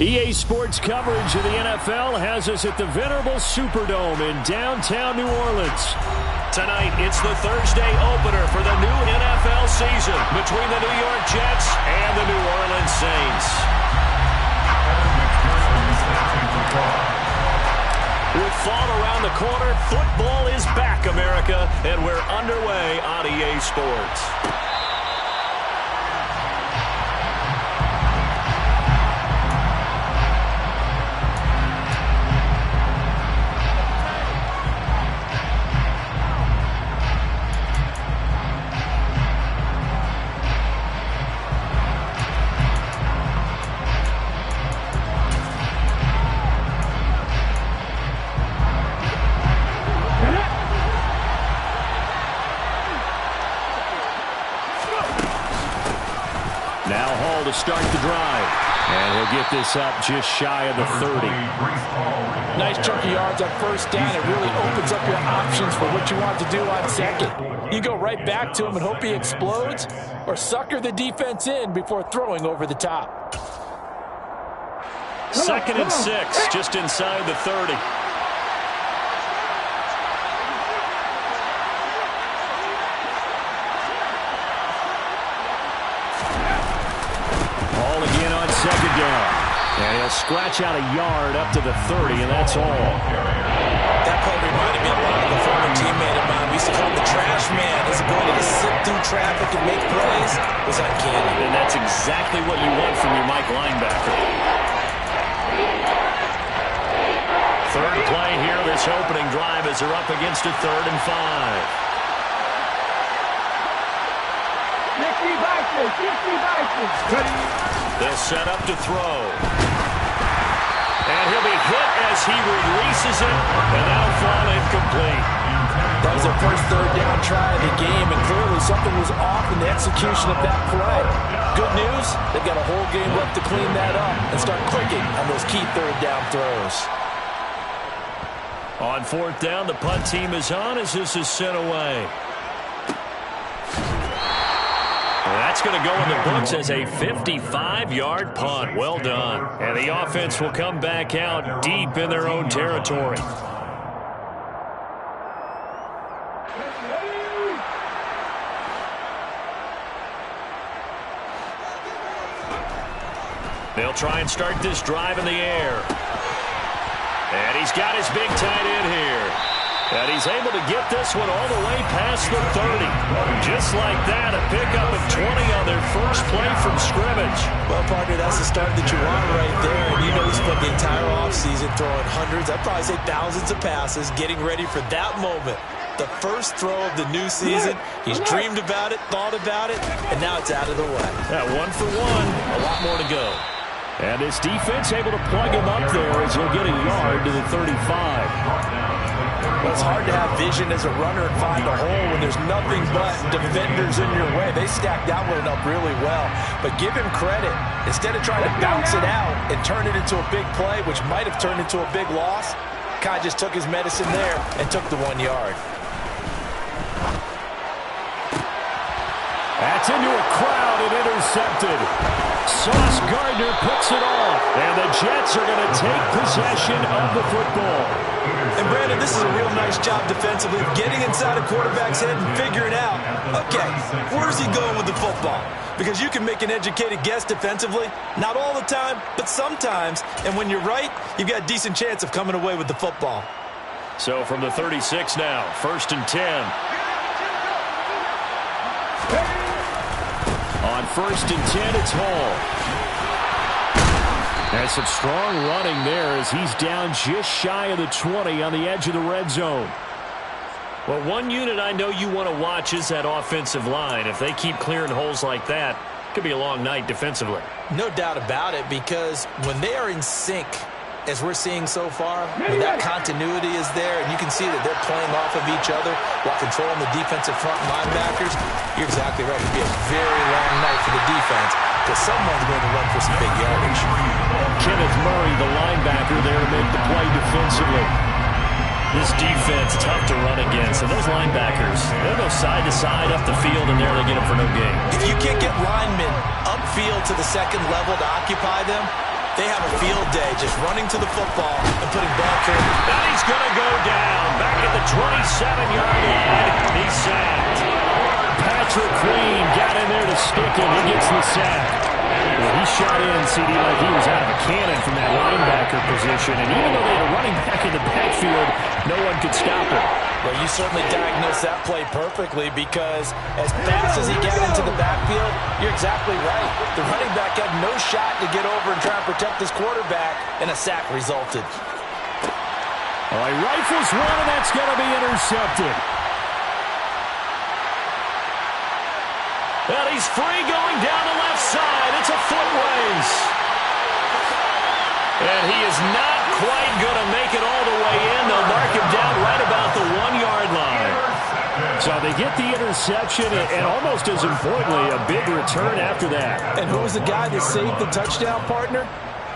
EA Sports coverage of the NFL has us at the venerable Superdome in downtown New Orleans. Tonight, it's the Thursday opener for the new NFL season between the New York Jets and the New Orleans Saints. With fall around the corner, football is back, America, and we're underway on EA Sports. Start the drive, and he'll get this up just shy of the 30. Nice chunk of yards on first down. It really opens up your options for what you want to do on second. You go right back to him and hope he explodes, or sucker the defense in before throwing over the top. 2nd and 6, just inside the 30. Second down. And he'll scratch out a yard up to the 30, and that's all. That play reminded me a lot of a former teammate of mine. We used to call him the trash man. His ability to sit through traffic and make plays was uncanny. And that's exactly what you want from your Mike linebacker. Third play here, this opening drive as they're up against a 3rd and 5. They'll set up to throw. And he'll be hit as he releases it, and that'll fall incomplete. That was their first 3rd down try of the game, and clearly something was off in the execution of that play. Good news, they've got a whole game left to clean that up and start clicking on those key 3rd down throws. On 4th down, the punt team is on as this is sent away. That's going to go in the books as a 55-yard punt. Well done. And the offense will come back out deep in their own territory. They'll try and start this drive in the air. And he's got his big tight end here. And he's able to get this one all the way past the 30. Just like that, a pickup of 20 on their first play from scrimmage. Well, partner, that's the start that you want right there. And you know he spent the entire offseason throwing hundreds, I'd probably say thousands of passes, getting ready for that moment. The first throw of the new season. He's dreamed about it, thought about it, and now it's out of the way. Yeah, 1 for 1, a lot more to go. And this defense able to plug him up there as he'll get a yard to the 35. Well, it's hard to have vision as a runner and find a hole when there's nothing but defenders in your way. They stacked that one up really well. But give him credit. Instead of trying to bounce it out and turn it into a big play, which might have turned into a big loss, Kai just took his medicine there and took the 1 yard. That's into a crowd and intercepted. Sauce Gardner picks it off. And the Jets are going to take possession of the football. And Brandon, this is a real nice job defensively, getting inside a quarterback's head and figuring out, okay, where's he going with the football? Because you can make an educated guess defensively, not all the time, but sometimes. And when you're right, you've got a decent chance of coming away with the football. So from the 36 now, 1st and 10. On 1st and 10, it's Hall. There's some strong running there as he's down just shy of the 20 on the edge of the red zone. Well, one unit I know you want to watch is that offensive line. If they keep clearing holes like that, it could be a long night defensively. No doubt about it, because when they are in sync, as we're seeing so far, when that continuity is there and you can see that they're playing off of each other while controlling the defensive front linebackers, you're exactly right. It'll be a very long night for the defense because someone's going to run for some big yardage. Kenneth Murray, the linebacker, there to make the play defensively. This defense, tough to run against. And those linebackers, they'll go side to side up the field, and there they get them for no gain. If you can't get linemen upfield to the second level to occupy them, They have a field day just running to the football and putting ball carriers. And he's going to go down. Back at the 27-yard line. He's sacked. Patrick Queen got in there to stick him. He gets the sack. Well, he shot in, CD, like he was out of a cannon from that linebacker position. And even though they had a running back in the backfield, no one could stop him. Well, you certainly diagnosed that play perfectly because as fast as he got into the backfield, you're exactly right. The running back had no shot to get over and try and protect his quarterback, and a sack resulted. All right, rifles one, and that's going to be intercepted. And he's free going down the left side. It's a foot race. And he is not quite going to make it all the way in. They'll mark him down right about the 1-yard line. So they get the interception, and almost as importantly, a big return after that. And who was the guy that saved the touchdown, partner?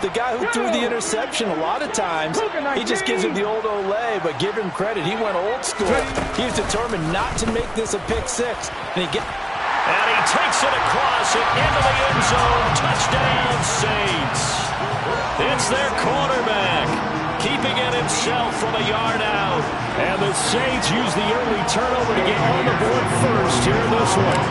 The guy who threw the interception. A lot of times, he just gives him the old Olay, but give him credit. He went old school. He was determined not to make this a pick six. And he takes it across and into the end zone. Touchdown, Saints. It's their quarterback, keeping it himself from a yard out. And the Saints use the early turnover to get on the board first here in this one.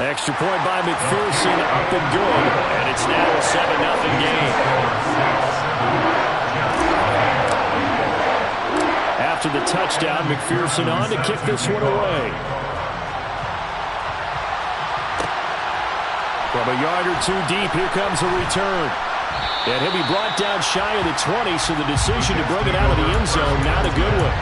Extra point by McPherson, up and good. And it's now a 7-0 game. After the touchdown, McPherson on to kick this one away. From a yard or two deep, here comes a return. And he'll be brought down shy of the 20, so the decision to bring it out of the end zone, not a good one.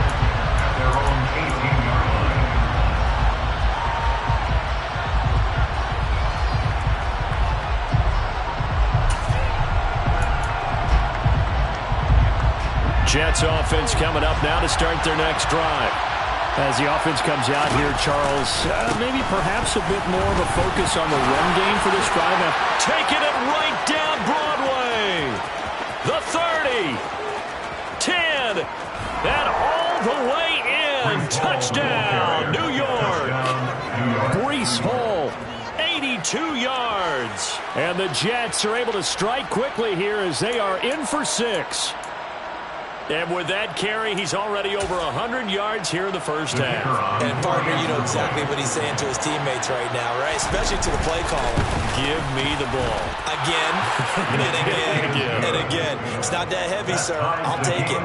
Jets offense coming up now to start their next drive. As the offense comes out here, Charles, maybe perhaps a bit more of a focus on the run game for this drive. Now, taking it right down Broadway. The 30, 10, and all the way in. Touchdown, New York. Breece Hall, 82 yards. And the Jets are able to strike quickly here as they are in for 6. And with that carry, he's already over 100 yards here in the first half. And, partner, you know exactly what he's saying to his teammates right now, right? Especially to the play caller. Give me the ball. Again, and again, and again. It's not that heavy, sir. I'll take it.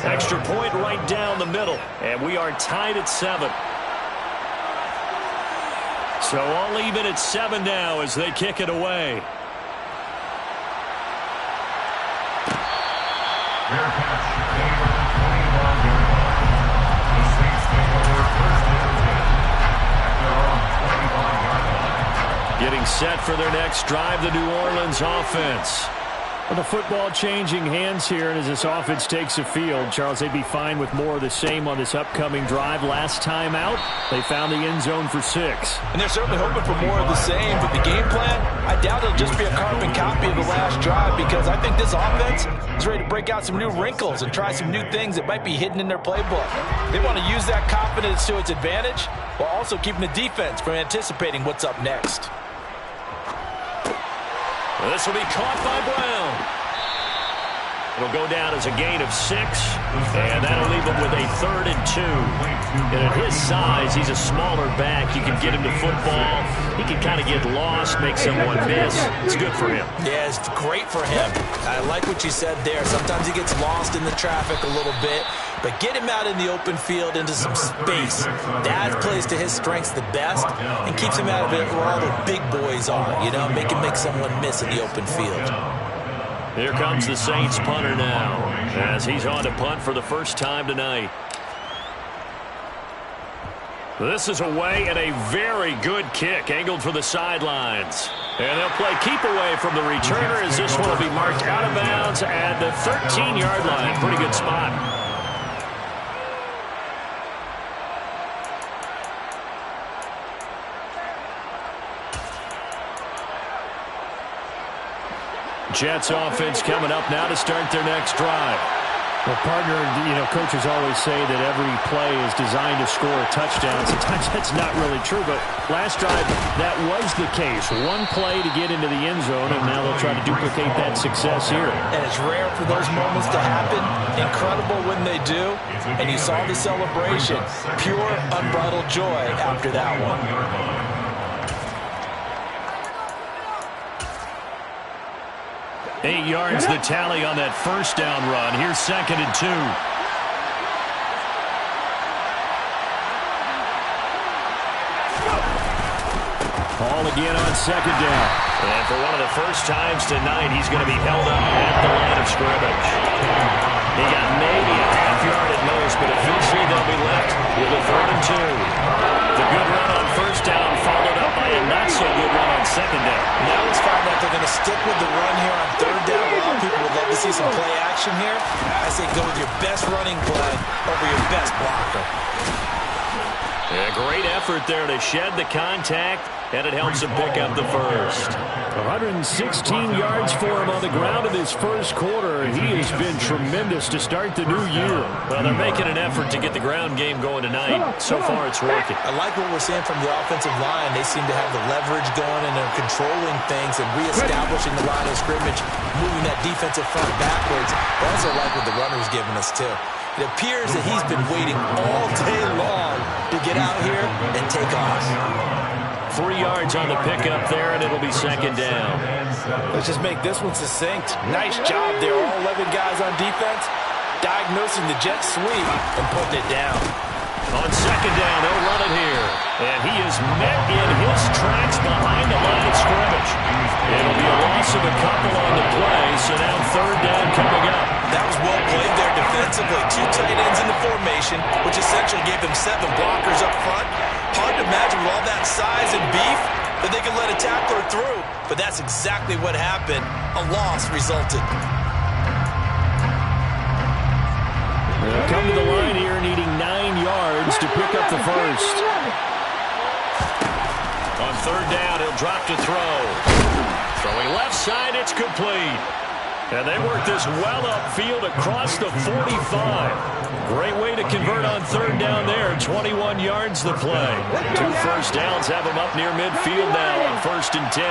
Extra point right down the middle. And we are tied at 7. So all even at 7 now as they kick it away. Getting set for their next drive, the New Orleans offense. Well, the football changing hands here, and as this offense takes the field, Charles, they'd be fine with more of the same on this upcoming drive. Last time out, they found the end zone for 6. And they're certainly hoping for more of the same, but the game plan, I doubt it'll just be a carbon copy of the last drive because I think this offense is ready to break out some new wrinkles and try some new things that might be hidden in their playbook. They want to use that confidence to its advantage while also keeping the defense from anticipating what's up next. This will be caught by Brown. It'll go down as a gain of 6, and that'll leave him with a 3rd and 2. And at his size, he's a smaller back. You can get him to football. He can kind of get lost, make someone miss. It's good for him. Yeah, it's great for him. I like what you said there. Sometimes he gets lost in the traffic a little bit, but get him out in the open field into some space. That plays to his strengths the best and keeps him out of it where all the big boys are, you know, make someone miss in the open field. Here comes the Saints punter now as he's on to punt for the first time tonight. This is away and a very good kick angled for the sidelines. And they'll play keep away from the returner as this one will be marked out of bounds at the 13-yard line. Pretty good spot. Jets offense coming up now to start their next drive. Well, partner, coaches always say that every play is designed to score a touchdown. Sometimes that's not really true, but last drive, that was the case. One play to get into the end zone, and now they'll try to duplicate that success here. And it's rare for those moments to happen. Incredible when they do. And you saw the celebration. Pure, unbridled joy after that one. 8 yards the tally on that first down run. Here's 2nd and 2. Ball again on 2nd down. And for one of the first times tonight, he's going to be held up at the line of scrimmage. He got maybe a half yard at most, but officially they'll be left with a 3rd and 2. The good run on first down followed up by a not-so-good run on 2nd down. Now it's found out they're going to stick with the run here on 3rd down. A lot of people would love to see some play action here. I say go with your best running play over your best blocker. A great effort there to shed the contact, and it helps him pick up the first. 116 yards for him on the ground in his first quarter. He has been tremendous to start the new year. Well, they're making an effort to get the ground game going tonight. So far, it's working. I like what we're seeing from the offensive line. They seem to have the leverage going, and they're controlling things and reestablishing the line of scrimmage, moving that defensive front backwards. I also like what the runner's giving us, too. It appears that he's been waiting all day long to get out here and take off. 3 yards on the pickup there, and it'll be 2nd down. Let's just make this one succinct. Nice job there, all 11 guys on defense, diagnosing the jet sweep and putting it down. On 2nd down, they'll run it here. And he is met in his tracks behind the line of scrimmage. It'll be a loss of a couple on the play, so now 3rd down coming up. That was well played there defensively. 2 tight ends in the formation, which essentially gave them 7 blockers up front. Hard to imagine with all that size and beef that they could let a tackler through. But that's exactly what happened. A loss resulted. They'll come to the line here needing 9 yards to pick up the first. On 3rd down, he'll drop to throw. Throwing left side, it's complete. And they work this well upfield across the 45. Great way to convert on 3rd down there. 21 yards the play. 2 first downs have them up near midfield now on 1st and 10.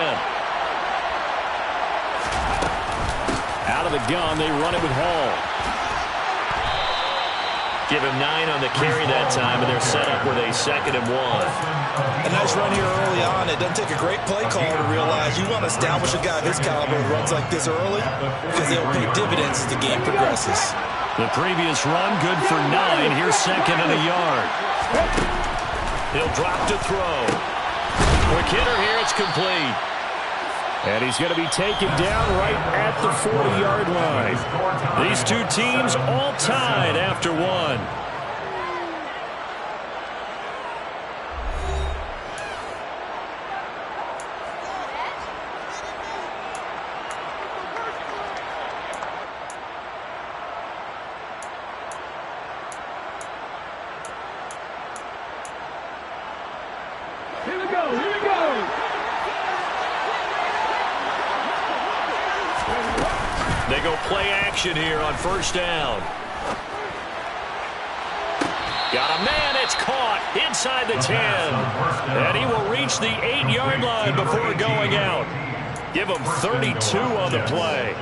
Out of the gun, they run it with Hall. Give him 9 on the carry that time, and they're set up with a 2nd and 1. A nice run here early on. It doesn't take a great play caller to realize you want to establish a guy of his caliber who runs like this early because they'll pay dividends as the game progresses. The previous run, good for 9. Here's 2nd and a yard. He'll drop to throw. Quick hitter here, it's complete. And he's going to be taken down right at the 40-yard line. These two teams all tied after 1. Here we go, here we go. They go play action here on 1st down. Got a man, it's caught inside the 10. And he will reach the 8-yard line before going out. Give him 32 on the play.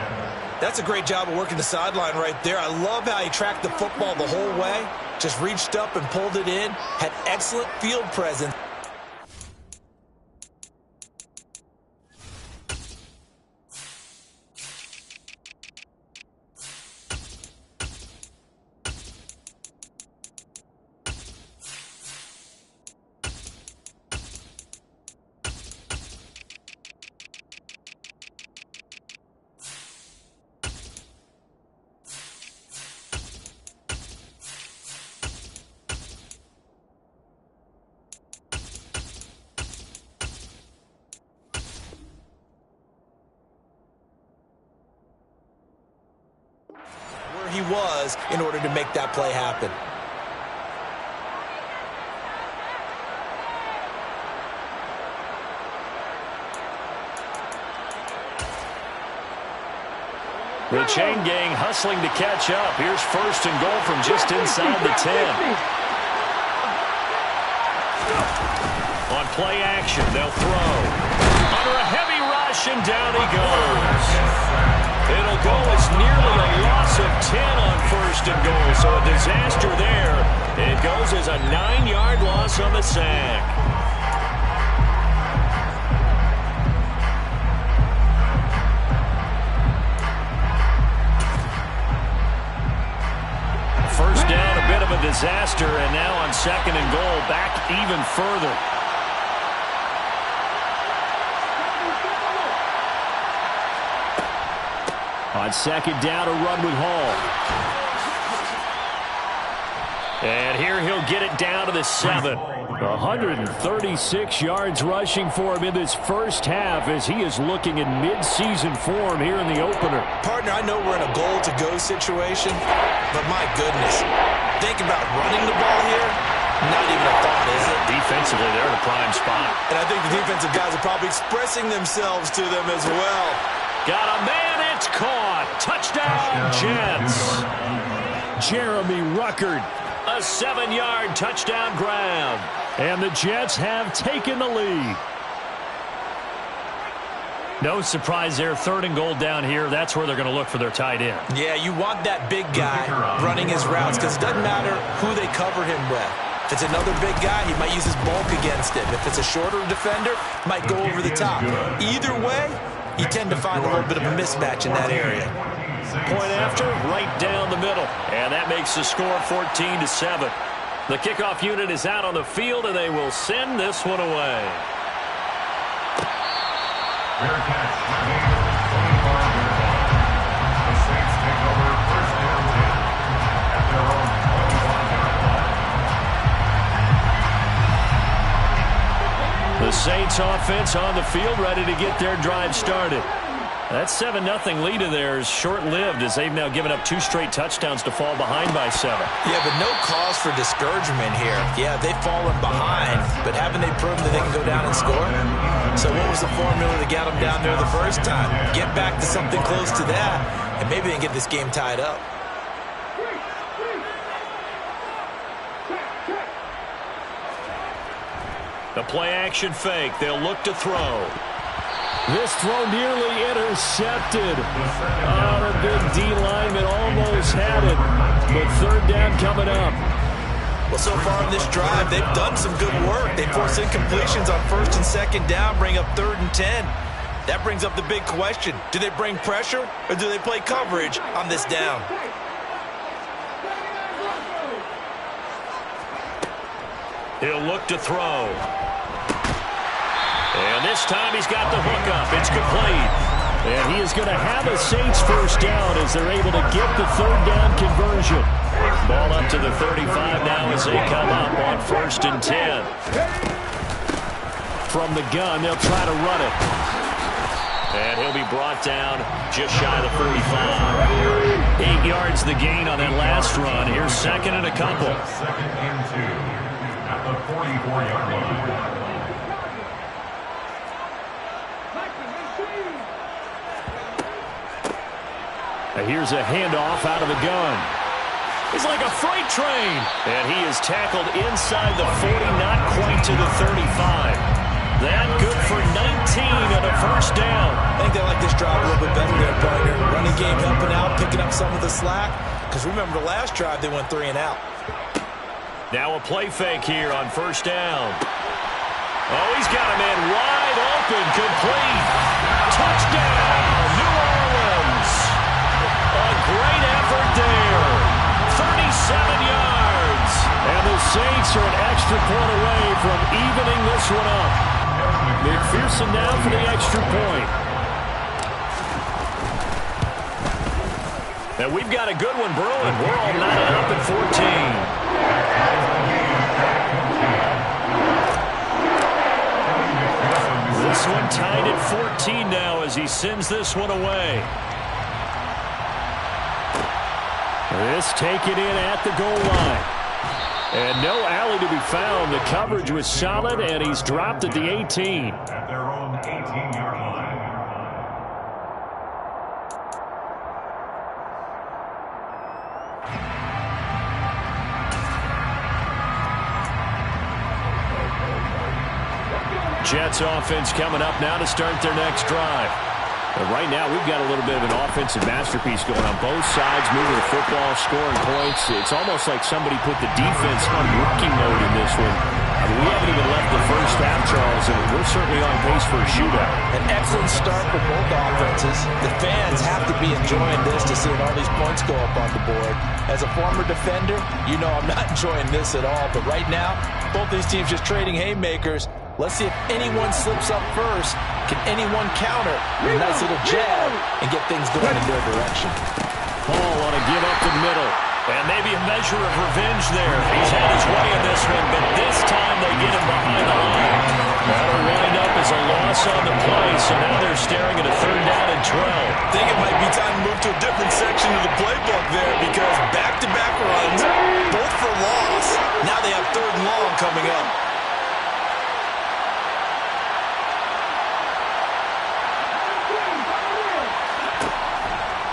That's a great job of working the sideline right there. I love how he tracked the football the whole way. Just reached up and pulled it in. Had excellent field presence. He was in order to make that play happen. The chain gang hustling to catch up. Here's first and goal from just inside the 10. On play action, they'll throw. Under a heavy rush, and down he goes. It'll go as nearly a loss of 10 on first and goal, so a disaster there. It goes as a 9-yard loss on the sack. First down, a bit of a disaster, and now on second and goal, back even further. On second down, a run with Hall. And here he'll get it down to the 7. 136 yards rushing for him in this first half as he is looking in mid-season form here in the opener. Partner, I know we're in a goal-to-go situation, but my goodness, think about running the ball here. Not even a thought, is it? Defensively, they're in a prime spot. And I think the defensive guys are probably expressing themselves to them as well. Got a man, it's caught. Touchdown, Jets. Jeremy Ruckert, a 7-yard touchdown grab. And the Jets have taken the lead. No surprise there, third and goal down here. That's where they're going to look for their tight end. Yeah, you want that big guy running his routes because it doesn't matter who they cover him with. If it's another big guy, he might use his bulk against him. If it's a shorter defender, might go over the top. Either way, you tend to find a little bit of a mismatch in that area. Point after, right down the middle. And that makes the score 14-7. The kickoff unit is out on the field, and they will send this one away. The Saints offense on the field, ready to get their drive started. That 7-0 lead of theirs short-lived as they've now given up 2 straight touchdowns to fall behind by 7. Yeah, but no cause for discouragement here. Yeah, they've fallen behind, but haven't they proven that they can go down and score? So what was the formula that got them down there the first time? Get back to something close to that, and maybe they can get this game tied up. The play-action fake. They'll look to throw. This throw nearly intercepted. Oh, the big D lineman almost had it. But third down coming up. Well, so far in this drive, they've done some good work. They force incompletions on first and second down, bring up third and 10. That brings up the big question. Do they bring pressure or do they play coverage on this down? He'll look to throw. And this time he's got the hook up. It's complete. And he is going to have a Saints first down as they're able to get the third down conversion. Ball up to the 35 now as they come up on first and 10. From the gun, they'll try to run it. And he'll be brought down just shy of the 45. 8 yards the gain on that last run. Here's second and a couple. Second and 2 at the 44-yard line. Here's a handoff out of the gun. He's like a freight train. And he is tackled inside the 40, not quite to the 35. That good for 19 and a first down. I think they like this drive a little bit better there, partner. Running game helping out, picking up some of the slack. Because remember, the last drive, they went 3 and out. Now a play fake here on first down. Oh, he's got a man wide open, complete. Touchdown, New Orleans. A great effort there. 37 yards. And the Saints are an extra point away from evening this one up. McPherson now for the extra point. And we've got a good one brewing. We're all knotted up at 14. This one tied at 14 now as he sends this one away. This taken in at the goal line. And no alley to be found. The coverage was solid, and he's dropped at the 18. At their own 18-yard line. Jets offense coming up now to start their next drive. But right now, we've got a little bit of an offensive masterpiece going on both sides, moving the football, scoring points. It's almost like somebody put the defense on rookie mode in this one. I mean, we haven't even left the first half, Charles, and we're certainly on pace for a shootout. An excellent start for both offenses. The fans have to be enjoying this to see all these points go up on the board. As a former defender, you know I'm not enjoying this at all. But right now, both these teams just trading haymakers. Let's see if anyone slips up first. Can anyone counter a nice little jab and get things going in their direction? Paul on a give up the middle. And maybe a measure of revenge there. He's had his way in this one, but this time they get him behind the line. That'll wind up as a loss on the play, so now they're staring at a 3rd down and 12. I think it might be time to move to a different section of the playbook there because back-to-back runs, both for loss. Now they have 3rd and long coming up.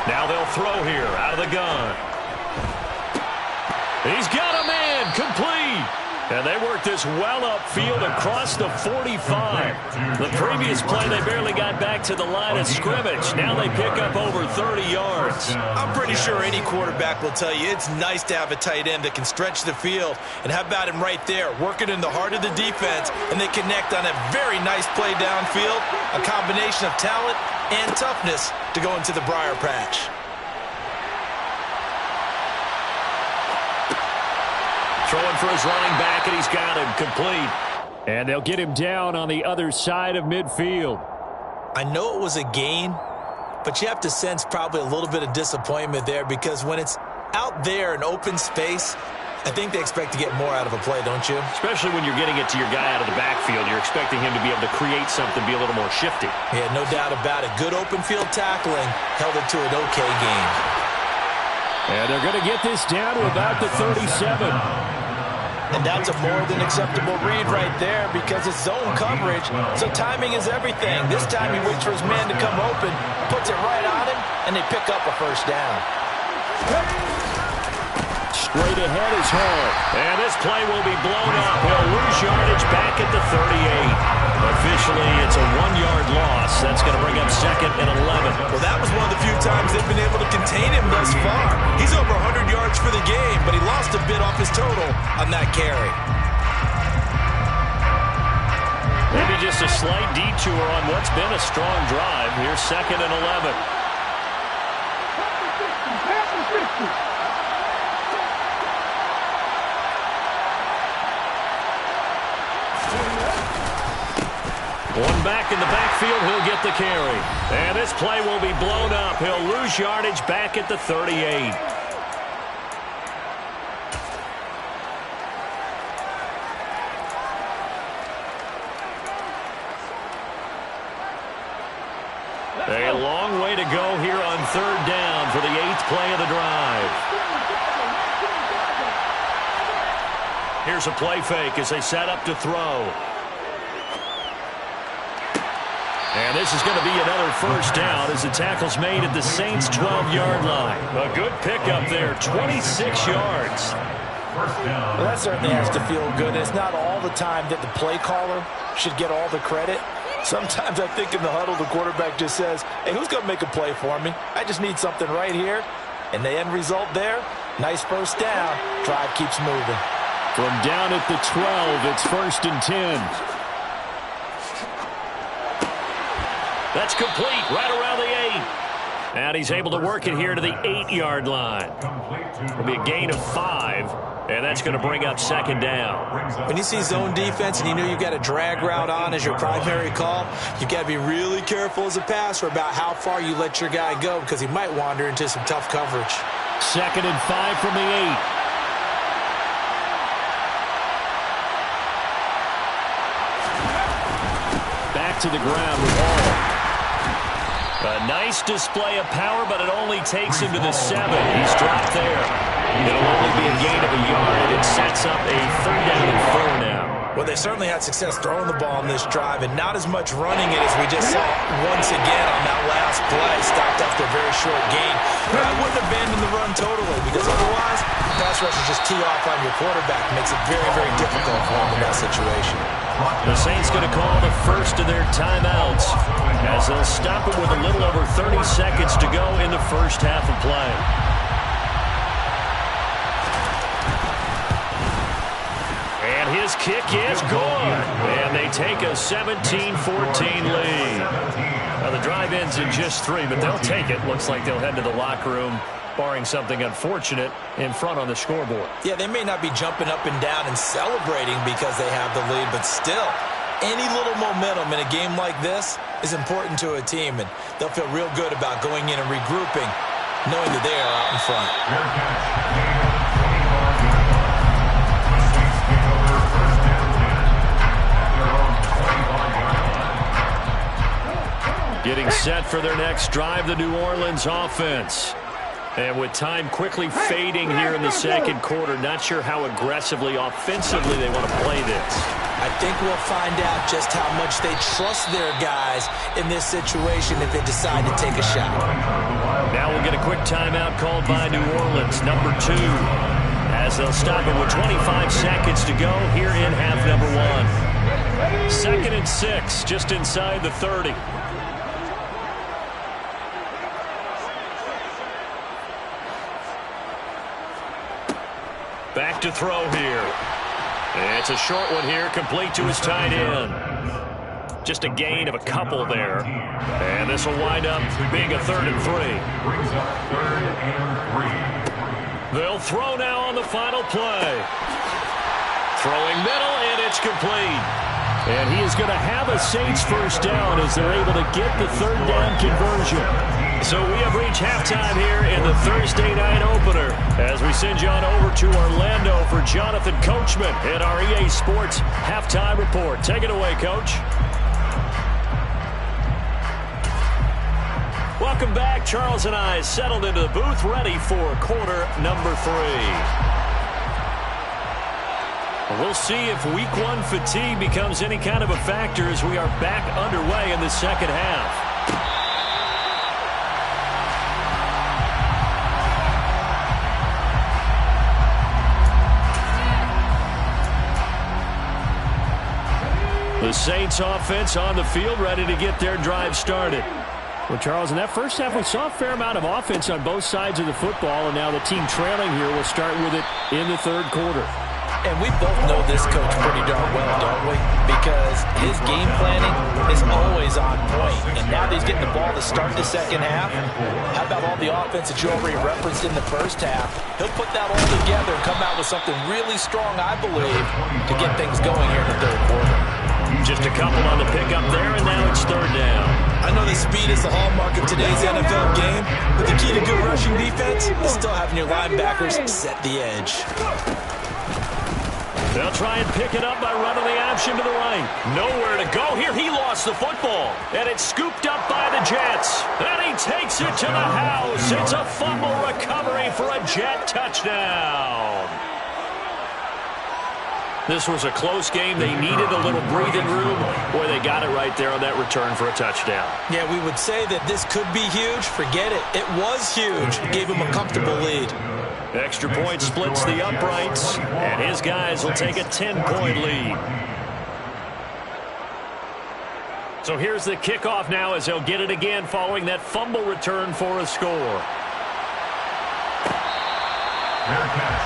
Now they'll throw here out of the gun. He's got a man, complete. And they work this well upfield across the 45. The previous play, they barely got back to the line of scrimmage. Now they pick up over 30 yards. I'm pretty sure any quarterback will tell you it's nice to have a tight end that can stretch the field. And how about him right there, working in the heart of the defense, and they connect on a very nice play downfield, a combination of talent and toughness to go into the briar patch. Throwing for his running back, and he's got him complete. And they'll get him down on the other side of midfield. I know it was a gain, but you have to sense probably a little bit of disappointment there because when it's out there in open space, I think they expect to get more out of a play, don't you? Especially when you're getting it to your guy out of the backfield. You're expecting him to be able to create something, be a little more shifty. Yeah, no doubt about it. Good open field tackling held it to an okay game. And they're going to get this down to about the 37. And that's a more than acceptable read right there because it's zone coverage, so timing is everything. This time he waits for his man to come open, puts it right on him, and they pick up a 1st down. Straight ahead is Hall. And this play will be blown up. He'll lose yardage back at the 38. Officially, it's a 1-yard loss. That's going to bring up 2nd and 11. Well, that was one of the few times they've been able to contain him thus far. He's over 100 yards for the game, but he lost a bit off his total on that carry. Maybe just a slight detour on what's been a strong drive. Here's 2nd and 11. One back in the backfield, he'll get the carry. And this play will be blown up. He'll lose yardage back at the 38. A long way to go here on 3rd down for the 8th play of the drive. Here's a play fake as they set up to throw. And this is going to be another 1st down as the tackle's made at the Saints' 12-yard line. A good pickup there, 26 yards. Well, that certainly has to feel good. It's not all the time that the play caller should get all the credit. Sometimes I think in the huddle, the quarterback just says, hey, who's going to make a play for me? I just need something right here. And the end result there, nice 1st down. Drive keeps moving. From down at the 12, it's 1st and 10. That's complete right around the 8. And he's able to work it here to the 8-yard line. It'll be a gain of 5, and that's going to bring up 2nd down. When you see zone defense and you know you've got a drag route on as your primary call, you've got to be really careful as a passer about how far you let your guy go because he might wander into some tough coverage. 2nd and 5 from the 8. Back to the ground with Hall. A nice display of power, but it only takes him to the 7. He's dropped there. It'll only be a gain of a yard, and it sets up a 3rd down and 4 now. Well, they certainly had success throwing the ball in this drive, and not as much running it as we just saw once again on that last play. Stopped after a very short gain. But I wouldn't abandon the run totally, because otherwise, pass rushers just tee off on your quarterback. Makes it very, very difficult for him in that situation. The Saints going to call the first of their timeouts as they'll stop it with a little over 30 seconds to go in the first half of play. And his kick is good. And they take a 17-14 lead. Now the drive ends in just 3, but they'll take it. Looks like they'll head to the locker room, barring something unfortunate, in front on the scoreboard. Yeah, they may not be jumping up and down and celebrating because they have the lead, but still, any little momentum in a game like this is important to a team, and they'll feel real good about going in and regrouping, knowing that they are out in front. Getting set for their next drive, the New Orleans offense. And with time quickly fading here in the second quarter, not sure how aggressively, offensively they want to play this. I think we'll find out just how much they trust their guys in this situation if they decide to take a shot. Now we'll get a quick timeout called by New Orleans, number 2, as they'll stop it with 25 seconds to go here in half number 1. 2nd and 6, just inside the 30. Back to throw here. It's a short one here, complete to his tight end. Just a gain of a couple there. And this will wind up being a 3rd and 3. Brings up 3rd and 3. They'll throw now on the final play. Throwing middle, and it's complete. And he is going to have a Saints first down as they're able to get the 3rd down conversion. So we have reached halftime here in the Thursday night opener as we send you on over to Orlando for Jonathan Coachman in our EA Sports Halftime Report. Take it away, Coach. Welcome back. Charles and I settled into the booth, ready for quarter number 3. We'll see if week 1 fatigue becomes any kind of a factor as we are back underway in the second half. The Saints offense on the field, ready to get their drive started. Well, Charles, in that first half, we saw a fair amount of offense on both sides of the football, and now the team trailing here will start with it in the 3rd quarter. And we both know this coach pretty darn well, don't we? Because his game planning is always on point. And now that he's getting the ball to start the second half, how about all the offense that you already referenced in the first half? He'll put that all together and come out with something really strong, I believe, to get things going here in the 3rd quarter. Just a couple on the pickup there, and now it's 3rd down. I know that speed is the hallmark of today's NFL game, but the key to good rushing defense is still having your linebackers set the edge. They'll try and pick it up by running the option to the right. Nowhere to go here. He lost the football, and it's scooped up by the Jets. And he takes it to the house. It's a fumble recovery for a Jet touchdown. This was a close game. They needed a little breathing room. Boy, they got it right there on that return for a touchdown. Yeah, we would say that this could be huge. Forget it. It was huge. It gave him a comfortable lead. Extra point splits the uprights, and his guys will take a 10-point lead. So here's the kickoff now as they'll get it again following that fumble return for a score. Fair catch.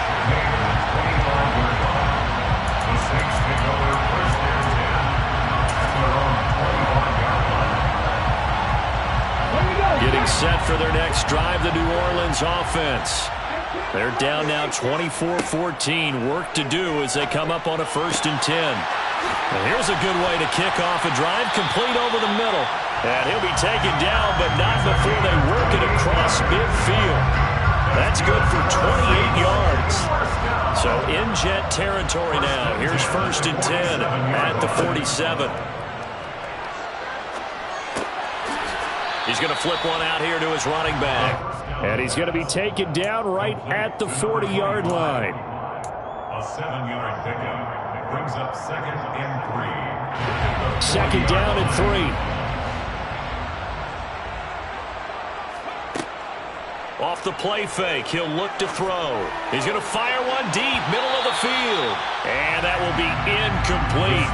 The Saints take over 1st and 10 at their own 25-yard line. Getting set for their next drive, the New Orleans offense. They're down now 24-14. Work to do as they come up on a 1st and 10. And here's a good way to kick off a drive, complete over the middle. And he'll be taken down, but not before they work it across midfield. That's good for 28 yards. So in Jet territory now. Here's 1st and 10 at the 47. He's going to flip one out here to his running back. And he's going to be taken down right at the 40-yard line. A 7-yard pickup. It brings up 2nd and 3. Second down and 3. Off the play fake, he'll look to throw. He's going to fire one deep, middle of the field. And that will be incomplete.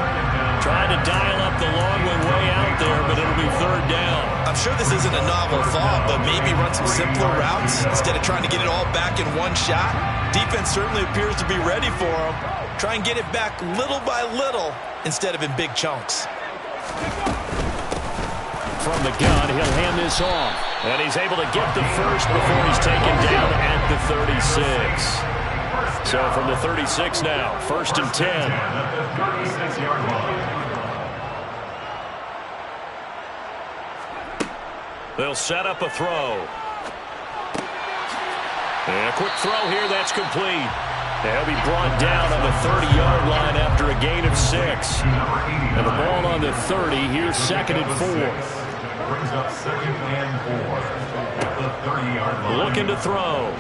Trying to dial up the long one way out there, but it'll be third down. I'm sure this isn't a novel thought, but maybe run some simpler routes instead of trying to get it all back in one shot. Defense certainly appears to be ready for him. Try and get it back little by little instead of in big chunks. From the gun, he'll hand this off. And he's able to get the first before he's taken down at the 36. So from the 36 now, 1st and 10. At the 36-yard line. They'll set up a throw. And a quick throw here, that's complete. They'll be brought down on the 30-yard line after a gain of 6. And the ball on the 30, here's 2nd and 4. Brings up 2nd and 4 at the 30-yard line. Looking to throw.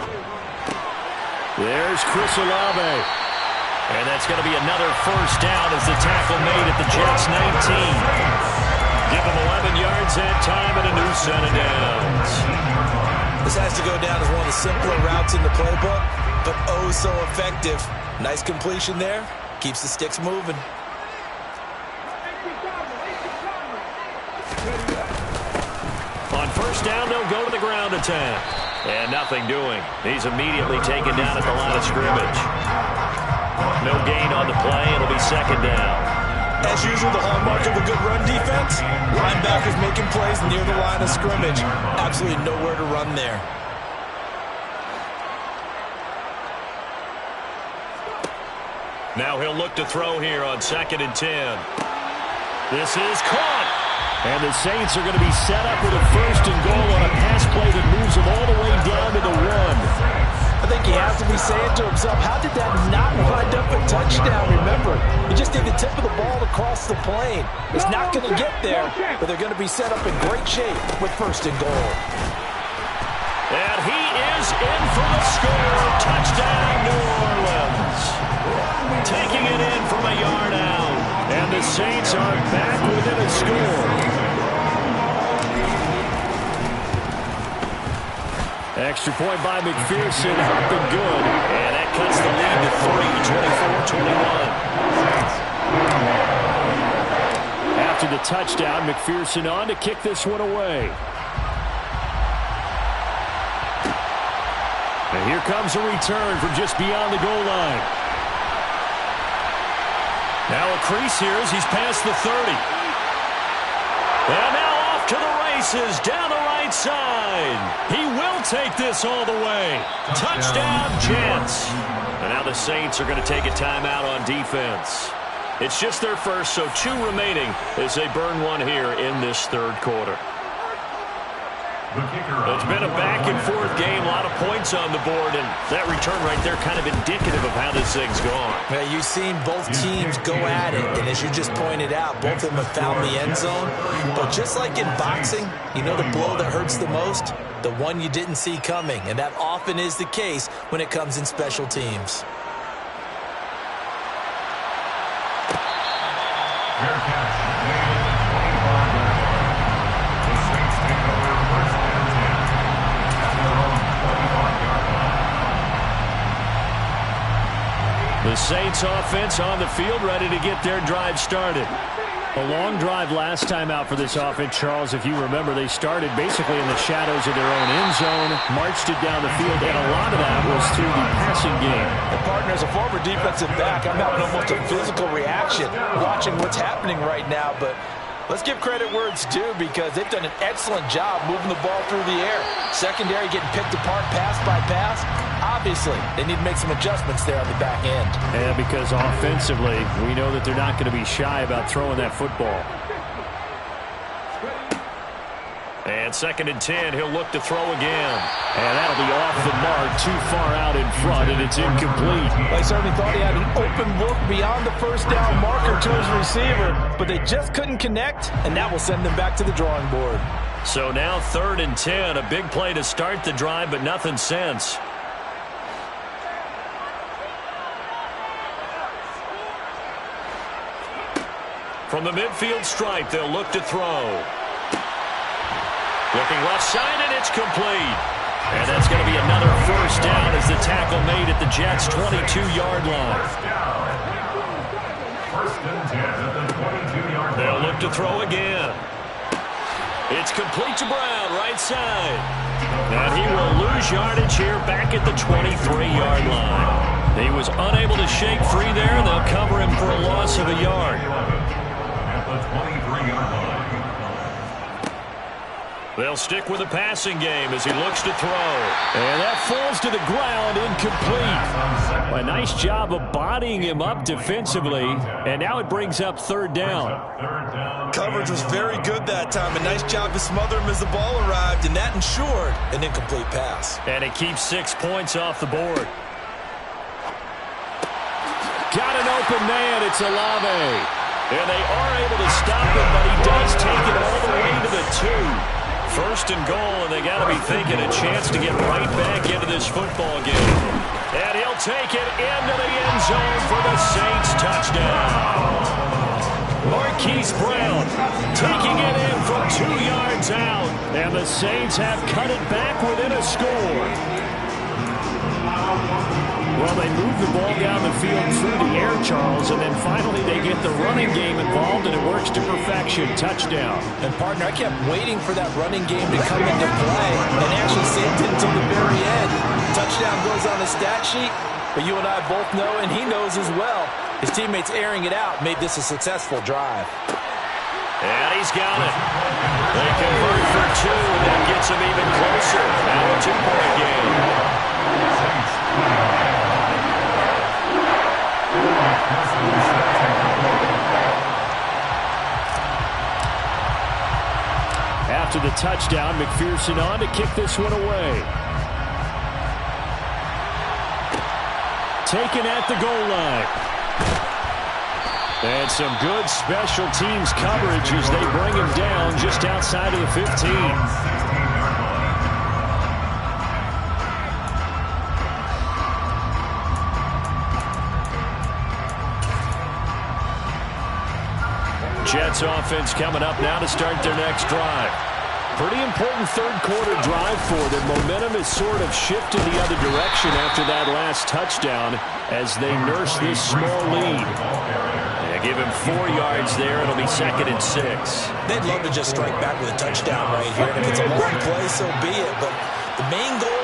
There's Chris Olave. And that's going to be another first down as the tackle made at the Jets' 19. Give them 11 yards that time and a new set of downs. This has to go down as one of the simpler routes in the playbook, but oh so effective. Nice completion there. Keeps the sticks moving. On first down, they'll go to the ground attack. And nothing doing. He's immediately taken down at the line of scrimmage. No gain on the play. It'll be 2nd down. As usual, the hallmark of a good run defense, linebackers making plays near the line of scrimmage. Absolutely nowhere to run there. Now he'll look to throw here on 2nd and 10. This is caught. And the Saints are going to be set up with a 1st and goal on a pass play that moves them all the way down to the 1. I think he has to be saying to himself, how did that not wind up a touchdown? Remember, you just need the tip of the ball across the plane. It's not going to get there, but they're going to be set up in great shape with 1st and goal. And he is in for the score. Touchdown, New Orleans. Taking it in from a yard out. And the Saints are back within a score. Extra point by McPherson, up and good. And that cuts the lead to 3, 24-21. After the touchdown, McPherson on to kick this one away. And here comes a return from just beyond the goal line. Now a crease here as he's past the 30. And now off to the races down the right side. He will take this all the way. Touchdown, Jets. And now the Saints are going to take a timeout on defense. It's just their first, so 2 remaining as they burn one here in this 3rd quarter. It's been a back-and-forth game, a lot of points on the board, and that return right there kind of indicative of how this thing's gone. Yeah, you've seen both teams go at it, and as you just pointed out, both of them have found the end zone. But just like in boxing, you know the blow that hurts the most? The one you didn't see coming, and that often is the case when it comes in special teams. Fair catch. Made at the 25-yard line. The Saints take over 1st and 10 at their own 25-yard line. The Saints offense on the field, ready to get their drive started. A long drive last time out for this offense, Charles. If you remember, they started basically in the shadows of their own end zone, marched it down the field, and a lot of that was through the passing game. And partner, as a former defensive back, I'm having almost a physical reaction watching what's happening right now. But let's give credit where it's due, because they've done an excellent job moving the ball through the air. Secondary getting picked apart pass by pass. Obviously, they need to make some adjustments there on the back end. And because offensively, we know that they're not going to be shy about throwing that football. And 2nd and 10, he'll look to throw again. And that'll be off the mark, too far out in front, and it's incomplete. They certainly thought he had an open look beyond the first down marker to his receiver, but they just couldn't connect, and that will send them back to the drawing board. So now 3rd and 10. A big play to start the drive, but nothing since. From the midfield stripe, they'll look to throw. Looking left side, and it's complete. And that's going to be another first down as the tackle made at the Jets' 22-yard line. First and 10 at the 22-yard line. They'll look to throw again. It's complete to Brown, right side. And he will lose yardage here back at the 23-yard line. He was unable to shake free there. They'll cover him for a loss of a yard. At the 23-yard line. They'll stick with the passing game as he looks to throw. And that falls to the ground, incomplete. A nice job of bodying him up defensively. And now it brings up 3rd down. Coverage was very good that time. A nice job to smother him as the ball arrived, and that ensured an incomplete pass. And it keeps 6 points off the board. Got an open man. It's Olave. And they are able to stop him, but he does take it all the way to the 2. 1st and goal, and they got to be thinking a chance to get right back into this football game. And he'll take it into the end zone for the Saints touchdown. Marquise Brown taking it in from 2 yards out, and the Saints have cut it back within a score. Well, they move the ball down the field through the air, Charles, and then finally they get the running game involved, and it works to perfection. Touchdown. And, partner, I kept waiting for that running game to come into play and actually saved it until the very end. Touchdown goes on the stat sheet, but you and I both know, and he knows as well, his teammates airing it out made this a successful drive. And he's got it. They convert for 2, and that gets him even closer. Now a 2-point game. After the touchdown, McPherson on to kick this one away. Taken at the goal line. And some good special teams coverage as they bring him down just outside of the 15. Jets offense coming up now to start their next drive. Pretty important 3rd quarter drive for them. Momentum has sort of shifted the other direction after that last touchdown as they nurse this small lead. They give him 4 yards there. It'll be 2nd and 6. They'd love to just strike back with a touchdown right here. And if it's a long play, so be it. But the main goal,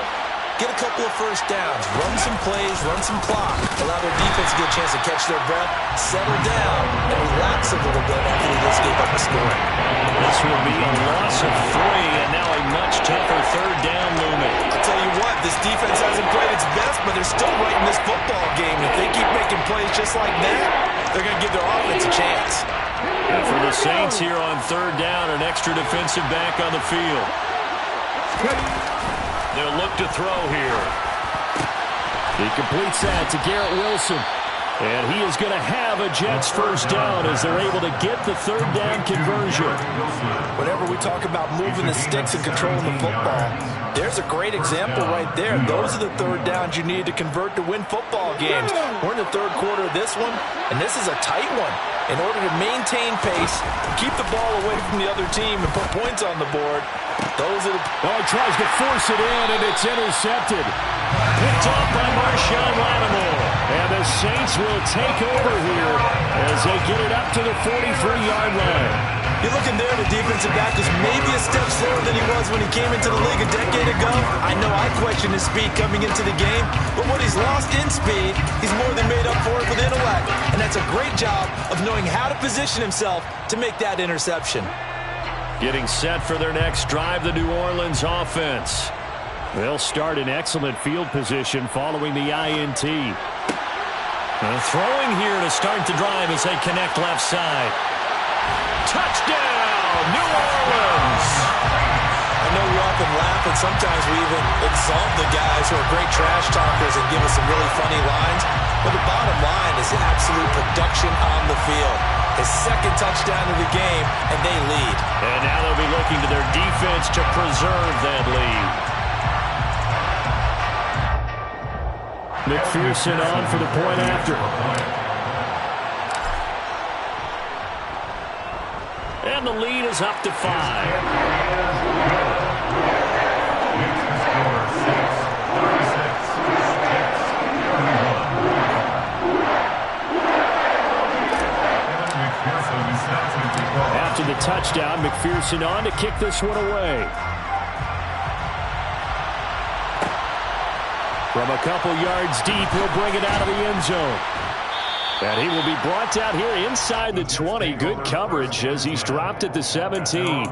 get a couple of first downs, run some plays, run some clock, allow their defense to get a chance to catch their breath, settle down, and relax a little bit after they just gave up a score. This will be a loss of 3, and now a much tougher 3rd down looming. I'll tell you what, this defense hasn't played its best, but they're still right in this football game. If they keep making plays just like that, they're going to give their offense a chance. And for the Saints here on 3rd down, an extra defensive back on the field. They'll look to throw here. He completes that to Garrett Wilson. And he is going to have a Jets first down as they're able to get the 3rd down conversion. Whenever we talk about moving the sticks and controlling the football, there's a great example right there. Those are the 3rd downs you need to convert to win football games. We're in the 3rd quarter of this one, and this is a tight one. In order to maintain pace, keep the ball away from the other team, and put points on the board, those are the... Oh, he tries to force it in, and it's intercepted. Picked off by Marshawn Lattimore. And the Saints will take over here as they get it up to the 43-yard line. You're looking there, the defensive back is maybe a step slower than he was when he came into the league a decade ago. I know I questioned his speed coming into the game, but what he's lost in speed, he's more than made up for it with intellect. And that's a great job of knowing how to position himself to make that interception. Getting set for their next drive, the New Orleans offense. They'll start in excellent field position following the INT. Throwing here to start the drive as they connect left side. Touchdown, New Orleans! I know we often laugh, and sometimes we even exalt the guys who are great trash talkers and give us some really funny lines. But the bottom line is absolute production on the field. His 2nd touchdown of the game, and they lead. And now they'll be looking to their defense defense to preserve that lead. McPherson on for the point after. And the lead is up to 5. After the touchdown, McPherson on to kick this one away. From a couple yards deep, he'll bring it out of the end zone. And he will be brought down here inside the 20. Good coverage as he's dropped at the 17.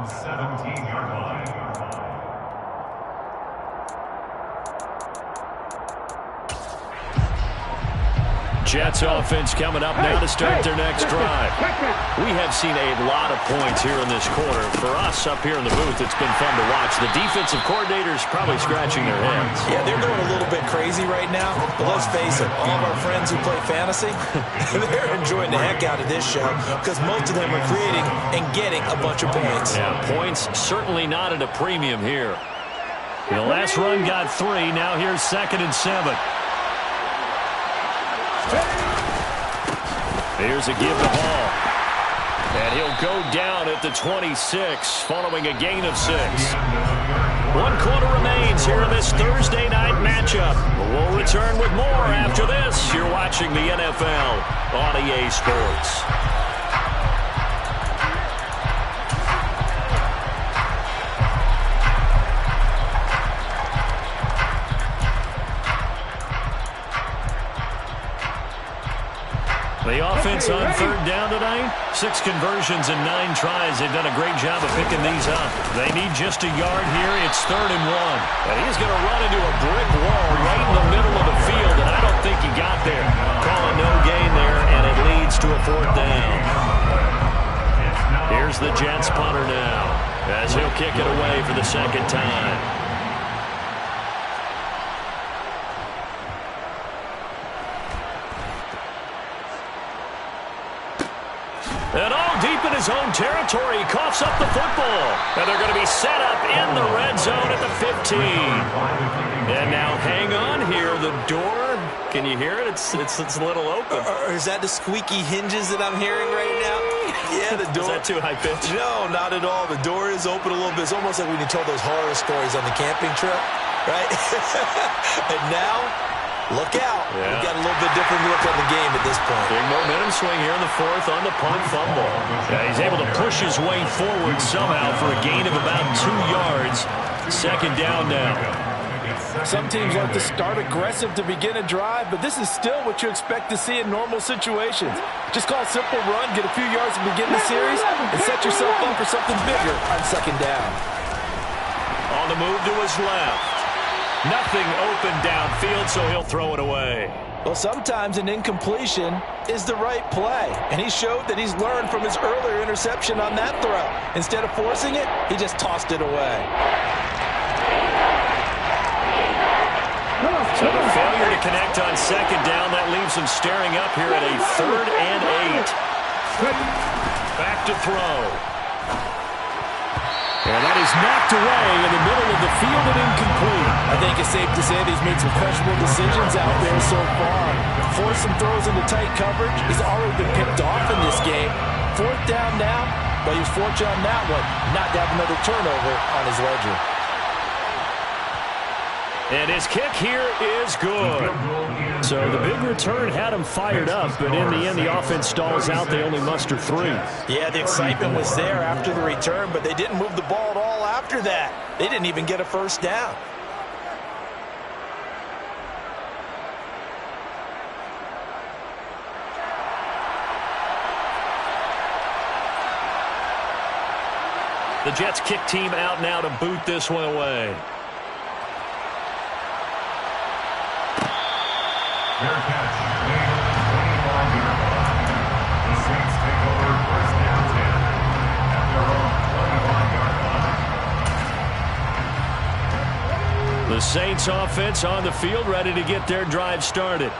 Jets offense coming up now to start their next drive. We have seen a lot of points here in this quarter. For us up here in the booth, it's been fun to watch. The defensive coordinators probably scratching their heads. Yeah, they're going a little bit crazy right now. But let's face it, all of our friends who play fantasy, they're enjoying the heck out of this show because most of them are creating and getting a bunch of points. Yeah, points certainly not at a premium here. The last run got 3. Now here's 2nd and 7. Here's a give the ball. And he'll go down at the 26 following a gain of 6. 1 quarter remains here in this Thursday night matchup. We'll return with more after this. You're watching the NFL on EA Sports. The offense on 3rd down tonight, 6 conversions and 9 tries. They've done a great job of picking these up. They need just a yard here. It's 3rd and 1. And he's going to run into a brick wall right in the middle of the field, and I don't think he got there. Calling no gain there, and it leads to a 4th down. Here's the Jets punter now as he'll kick it away for the 2nd time. And all deep in his own territory, he coughs up the football. And they're going to be set up in the red zone at the 15. And now hang on here. The door, can you hear it? It's a little open. Or is that the squeaky hinges that I'm hearing right now? Yeah, the door. Is that too high pitch? No, not at all. The door is open a little bit. It's almost like when you told those horror stories on the camping trip, right? And now, look out. Yeah. We've got a little bit different look on the game at this point. Big momentum swing here in the 4th on the punt fumble. Yeah, he's able to push his way forward somehow for a gain of about 2 yards. 2nd down now. Some teams like to start aggressive to begin a drive, but this is still what you expect to see in normal situations. Just call a simple run, get a few yards to begin the series, and set yourself up for something bigger on 2nd down. On the move to his left. Nothing open downfield, so he'll throw it away. Well, sometimes an incompletion is the right play, and he showed that he's learned from his earlier interception on that throw. Instead of forcing it, he just tossed it away. So the failure to connect on 2nd down, that leaves him staring up here at a 3rd and 8. Back to throw. And that is knocked away in the middle of the field and incomplete. I think it's safe to say that he's made some questionable decisions out there so far. Forced some throws into tight coverage. He's already been picked off in this game. 4th down now, but he was fortunate on that one not to have another turnover on his ledger. And his kick here is good. So the big return had him fired up, but in the end, the offense stalls out. They only muster 3. Yeah, the excitement was there after the return, but they didn't move the ball at all after that. They didn't even get a 1st down. The Jets kick team out now to boot this one away. Fair catch. Made on the 25-yard line. The Saints take over 1st down 10 at their own 25-yard line. The Saints offense on the field, ready to get their drive started.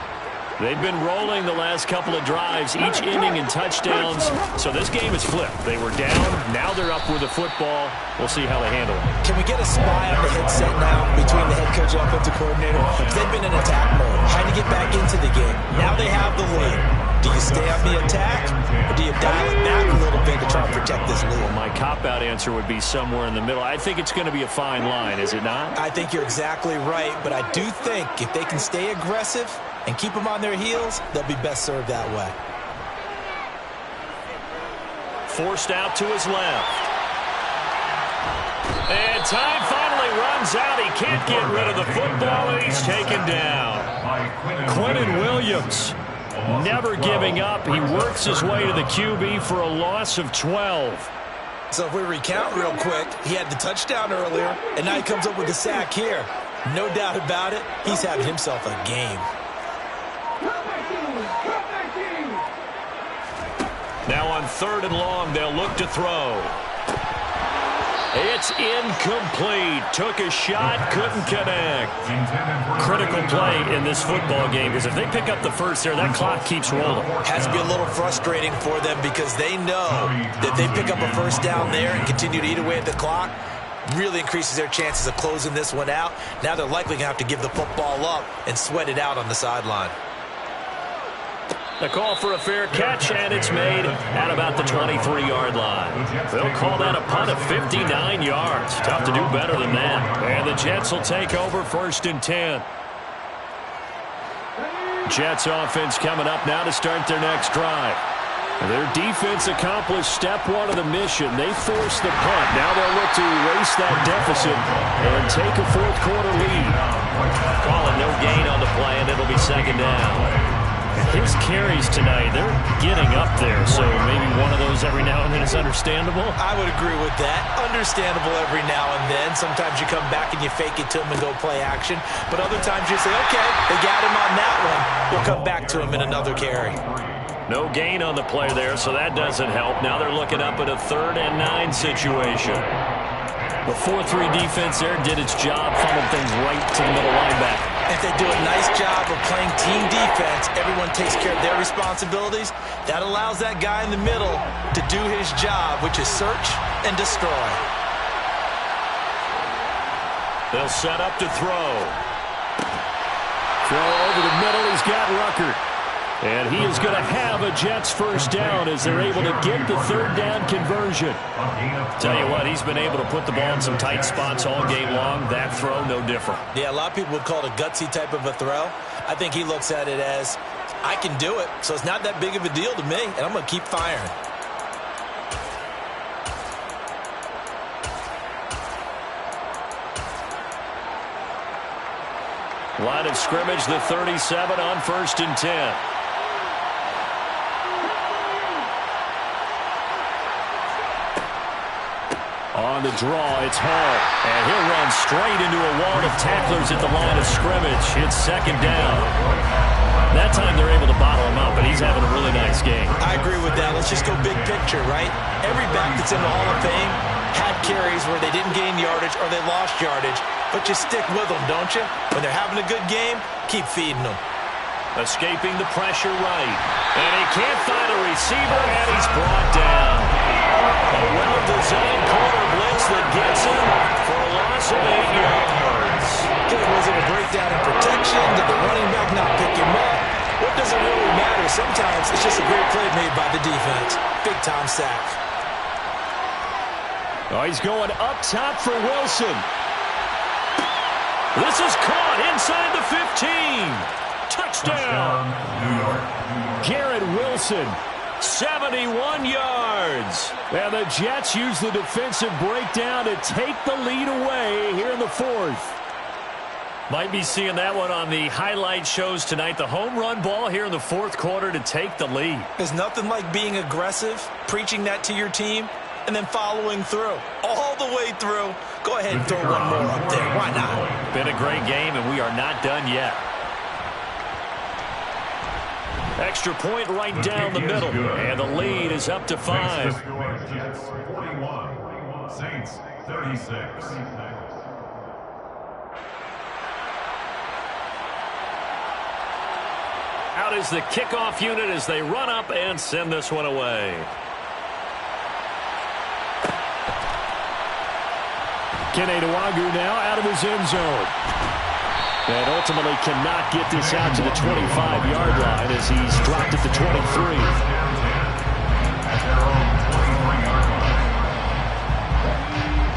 They've been rolling the last couple of drives, each inning in touchdowns. So this game is flipped. They were down. Now they're up with the football. We'll see how they handle it. Can we get a spy on the headset now between the head coach and offensive coordinator? They've been in attack mode, trying to get back into the game. Now they have the lead. Do you stay on the attack, or do you dial it back a little bit to try and protect this lead? Well, my cop-out answer would be somewhere in the middle. I think it's going to be a fine line, is it not? I think you're exactly right, but I do think if they can stay aggressive and keep them on their heels, they'll be best served that way. Forced out to his left. And time finally runs out. He can't get rid of the football, and he's taken down. Quentin Williams, never giving up. He works his way to the QB for a loss of 12. So if we recount real quick, he had the touchdown earlier, and now he comes up with the sack here. No doubt about it, he's having himself a game. Now on 3rd and long, they'll look to throw. It's incomplete. Took a shot, couldn't connect. Critical play in this football game, because if they pick up the first there, that clock keeps rolling. Has to be a little frustrating for them because they know that they pick up a first down there and continue to eat away at the clock, really increases their chances of closing this one out. Now they're likely going to have to give the football up and sweat it out on the sideline. The call for a fair catch, and it's made at about the 23-yard line. They'll call that a punt of 59 yards. Tough to do better than that. And the Jets will take over 1st and 10. Jets offense coming up now to start their next drive. Their defense accomplished step 1 of the mission. They forced the punt. Now they'll look to erase that deficit and take a 4th quarter lead. Calling no gain on the play, and it'll be 2nd down. His carries tonight, they're getting up there, so maybe one of those every now and then is understandable. I would agree with that. Understandable every now and then. Sometimes you come back and you fake it to him and go play action. But other times you say, okay, they got him on that one. We'll come back to him in another carry. No gain on the play there, so that doesn't help. Now they're looking up at a 3rd and 9 situation. The 4-3 defense there did its job, funneled things right to the middle linebacker. If they do a nice job of playing team defense, everyone takes care of their responsibilities. That allows that guy in the middle to do his job, which is search and destroy. They'll set up to throw. Throw over the middle. He's got Ruckert. And he is going to have a Jets first down as they're able to get the 3rd down conversion. Tell you what, he's been able to put the ball in some tight spots all game long. That throw, no different. Yeah, a lot of people would call it a gutsy type of a throw. I think he looks at it as, I can do it, so it's not that big of a deal to me, and I'm going to keep firing. Line of scrimmage, the 37 on 1st and 10. On the draw, it's Hall. And he'll run straight into a wall of tacklers at the line of scrimmage. It's 2nd down. That time they're able to bottle him up, but he's having a really nice game. I agree with that. Let's just go big picture, right? Every back that's in the Hall of Fame had carries where they didn't gain yardage or they lost yardage. But you stick with them, don't you? When they're having a good game, keep feeding them. Escaping the pressure right. And he can't find a receiver, and he's brought down. A well-designed corner blitz that gets him for a loss of 8 yards. Okay, was it a breakdown in protection? Did the running back not pick him up? What does it really matter? Sometimes it's just a great play made by the defense. Big-time sack. Oh, he's going up top for Wilson. This is caught inside the 15. Touchdown. Garrett Wilson, 71 yards. And the Jets use the defensive breakdown to take the lead away here in the 4th. Might be seeing that one on the highlight shows tonight. The home run ball here in the 4th quarter to take the lead. There's nothing like being aggressive, preaching that to your team, and then following through. All the way through. Go ahead and throw one more up there. Why not? Been a great game, and we are not done yet. Extra point right down the middle, and the lead is up to 5. Jets 41, Saints 36. Out is the kickoff unit as they run up and send this one away. Keneduagu now out of his end zone. And ultimately cannot get this out to the 25-yard line as he's dropped at the 23.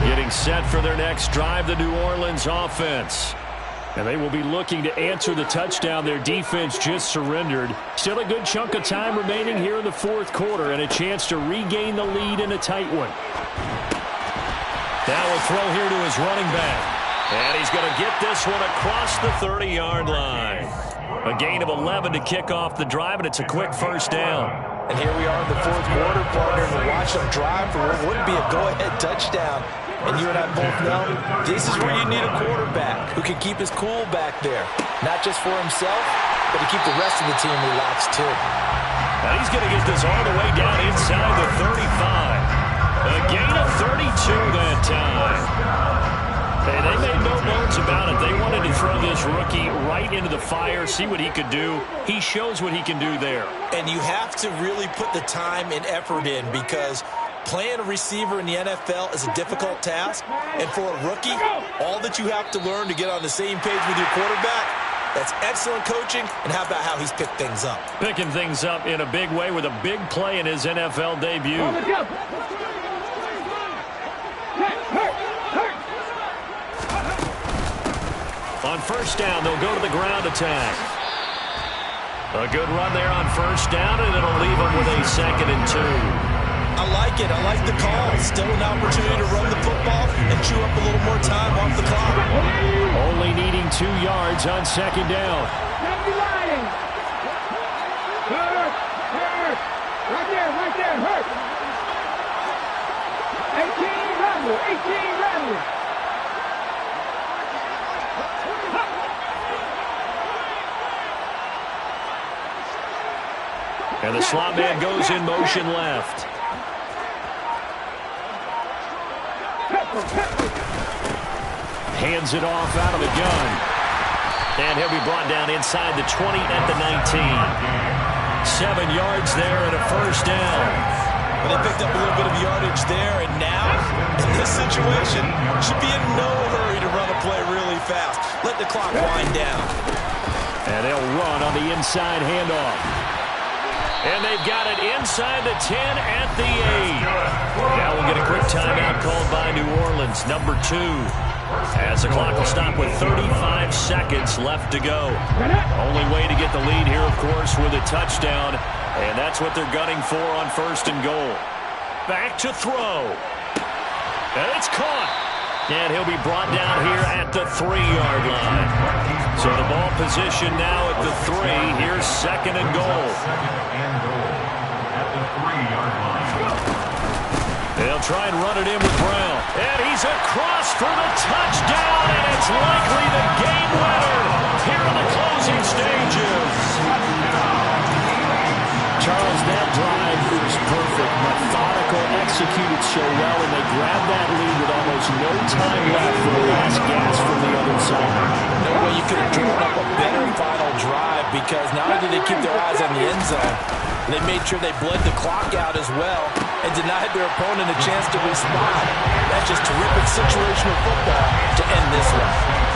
Getting set for their next drive, the New Orleans offense. And they will be looking to answer the touchdown their defense just surrendered. Still a good chunk of time remaining here in the fourth quarter and a chance to regain the lead in a tight one. Now will throw here to his running back. And he's going to get this one across the 30-yard line. A gain of 11 to kick off the drive, and it's a quick first down. And here we are in the fourth quarter, partner, and watch them drive for what would be a go-ahead touchdown. And you and I both know this is where you need a quarterback who can keep his cool back there. Not just for himself, but to keep the rest of the team relaxed, too. Now he's going to get this all the way down inside the 35. A gain of 32 that time. Hey, they made no bones about it. They wanted to throw this rookie right into the fire, see what he could do. He shows what he can do there. And you have to really put the time and effort in because playing a receiver in the NFL is a difficult task. And for a rookie, all that you have to learn to get on the same page with your quarterback, that's excellent coaching. And how about how he's picked things up? Picking things up in a big way with a big play in his NFL debut. On first down, they'll go to the ground attack. A good run there on first down, and it'll leave them with a 2nd and 2. I like it. I like the call. Still an opportunity to run the football and chew up a little more time off the clock. Only needing 2 yards on 2nd down. Right there, hurt. 18 rattle. And the slot man goes in motion left. Hands it off out of the gun. And he'll be brought down inside the 20 at the 19. 7 yards there and a first down. Well, they picked up a little bit of yardage there, and now, in this situation, should be in no hurry to run a play really fast. Let the clock wind down. And they'll run on the inside handoff. And they've got it inside the 10 at the 8. Now we'll get a quick timeout called by New Orleans, number 2. As the clock will stop with 35 seconds left to go. Only way to get the lead here, of course, with a touchdown. And that's what they're gunning for on 1st and goal. Back to throw. And it's caught. And he'll be brought down here at the 3-yard line. So the ball position now at the 3. Here's 2nd and goal. At the 3-yard line. They'll try and run it in with Brown. And he's across for the touchdown. And it's likely the game winner here in the closing stages. Charles, that drive was perfect. Methodical, executed so well, and they grabbed that lead with almost no time left for the last gasp from the other side. No way you could have drawn up a better final drive because not only did they keep their eyes on the end zone, they made sure they bled the clock out as well and denied their opponent a chance to respond. That's just terrific situational football to end this one.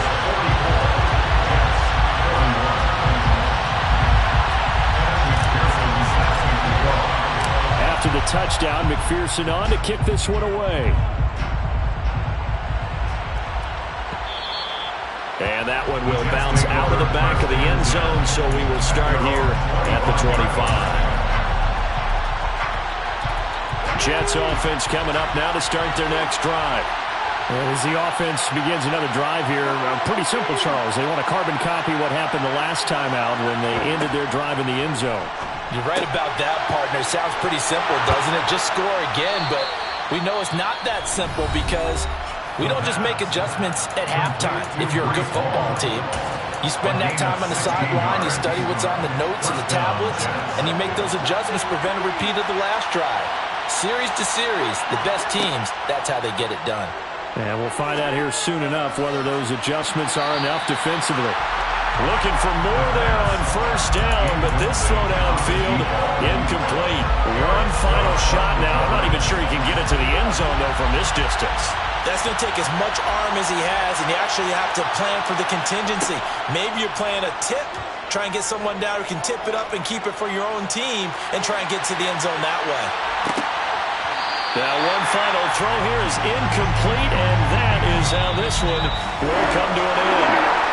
After the touchdown, McPherson on to kick this one away. And that one will bounce out of the back of the end zone, so we will start here at the 25. Jets offense coming up now to start their next drive. As the offense begins another drive here, pretty simple, Charles. They want to carbon copy what happened the last time out when they ended their drive in the end zone. You're right about that, partner. Sounds pretty simple, doesn't it? Just score again, but we know it's not that simple because we don't just make adjustments at halftime if you're a good football team. You spend that time on the sideline, you study what's on the notes and the tablets, and you make those adjustments to prevent a repeat of the last drive. Series to series, the best teams, that's how they get it done. And we'll find out here soon enough whether those adjustments are enough defensively. Looking for more there on first down, but this throw downfield, incomplete. One final shot now. I'm not even sure he can get it to the end zone, though, from this distance. That's going to take as much arm as he has, and you actually have to plan for the contingency. Maybe you're playing a tip. Try and get someone down who can tip it up and keep it for your own team and try and get to the end zone that way. Now one final throw here is incomplete, and that is how this one will come to an end.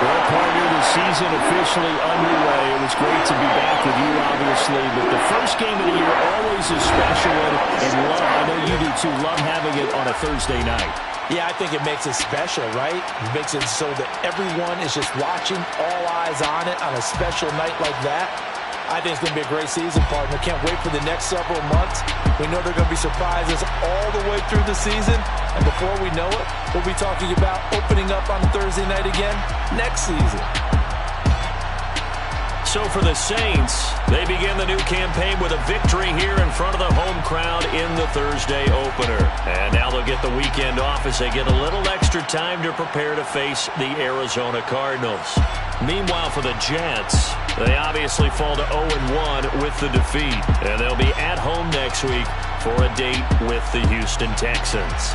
Well, partner, the season officially underway. It was great to be back with you, obviously, but the first game of the year always a special one, and I know you do too, love having it on a Thursday night. Yeah, I think it makes it special, right? It makes it so that everyone is just watching, all eyes on it on a special night like that. I think it's going to be a great season, partner. Can't wait for the next several months. We know there are going to be surprises all the way through the season. And before we know it, we'll be talking about opening up on Thursday night again next season. So for the Saints, they begin the new campaign with a victory here in front of the home crowd in the Thursday opener. And now they'll get the weekend off as they get a little extra time to prepare to face the Arizona Cardinals. Meanwhile, for the Jets, they obviously fall to 0-1 with the defeat. And they'll be at home next week for a date with the Houston Texans.